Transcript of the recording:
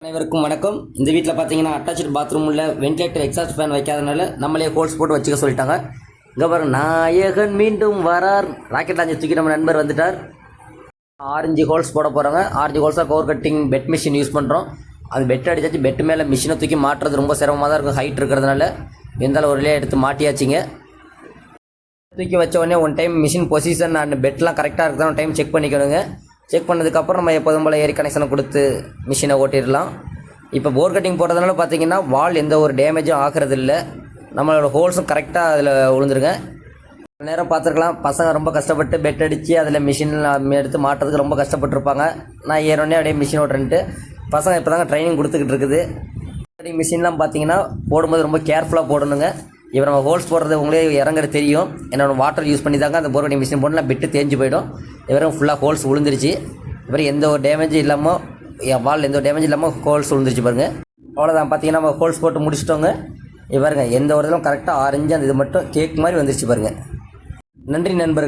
அனைவருக்கும் வணக்கம். இந்த வீட்டில் பார்த்தீங்கன்னா அட்டாச்சு பாத்ரூம் உள்ள வென்டிலேட்டர் எக்ஸாஸ்ட் ஃபேன் வைக்காதனால நம்மளே ஹோல்ஸ் போட்டு வச்சுக்க சொல்லிட்டாங்க. இங்கே பாருங்க, நாயகன் மீண்டும் வரார். ராக்கெட் லாஞ்சர் தூக்கி நம்ம நண்பர் வந்துட்டார். ஆரஞ்சு ஹோல்ஸ் போட போகிறாங்க. ஆரஞ்சு ஹோல்ஸாக cover cutting bed machine use பண்ணுறோம். அது பெட் அடிச்சாச்சு. பெட்டு மேலே மிஷினை தூக்கி மாட்டுறது ரொம்ப சிரமமாக தான் இருக்கும், ஹைட் இருக்கிறதுனால. எந்தாலும் ஒரே எடுத்து மாட்டியாச்சுங்க. தூக்கி வச்ச உடனே one time machine position and பெட்லாம் கரெக்டாக இருக்குதான் ஒரு டைம் செக் பண்ணிக்கணுங்க. செக் பண்ணதுக்கப்புறம் நம்ம எப்போதும் போல் ஏரி கனெக்ஷனை கொடுத்து மிஷினை ஓட்டிடலாம். இப்போ போர் கட்டிங் போடுறதுனால பார்த்தீங்கன்னா வால் எந்த ஒரு டேமேஜும் ஆகிறது இல்லை. நம்மளோட ஹோல்ஸும் கரெக்டாக அதில் விழுந்துருங்க. நேரம் பார்த்துருக்கலாம், பசங்க ரொம்ப கஷ்டப்பட்டு பெட் அடித்து அதில் மிஷினில் எடுத்து மாட்டுறதுக்கு ரொம்ப கஷ்டப்பட்டுருப்பாங்க. நான் ஏறோடனே அப்படியே மிஷின் ஓட்டுறேன்ட்டு பசங்க இப்போ தாங்க ட்ரைனிங் கொடுத்துக்கிட்டு இருக்குது. கட்டிங் மிஷின்லாம் பார்த்தீங்கன்னா போடும்போது ரொம்ப கேர்ஃபுல்லாக போடணுங்க. இப்போ நம்ம ஹோல்ஸ் போடுறது உங்களே இறங்குறது தெரியும். என்னோட வாட்டர் யூஸ் பண்ணி தாங்க அந்த போர் கட்டிங் மிஷின் போட்டுலாம் பெட்டு தேஞ்சு போயிடும். இவரும் ஃபுல்லாக ஹோல்ஸ் விழுந்துருச்சு. இவரும் எந்த ஒரு டேமேஜும் இல்லாமல், வால் எந்த ஒரு டேமேஜ் இல்லாமல் ஹோல்ஸ் விழுந்துருச்சு பாருங்கள். அவ்வளோதான், பார்த்தீங்கன்னா நம்ம ஹோல்ஸ் போட்டு முடிச்சிட்டோங்க. பாருங்க, எந்த ஒரு இதெல்லாம் கரெக்டாக ஆரஞ்சு அந்த இது மட்டும் கேக் மாதிரி வந்துருச்சு பாருங்கள். நன்றி நண்பர்கள்.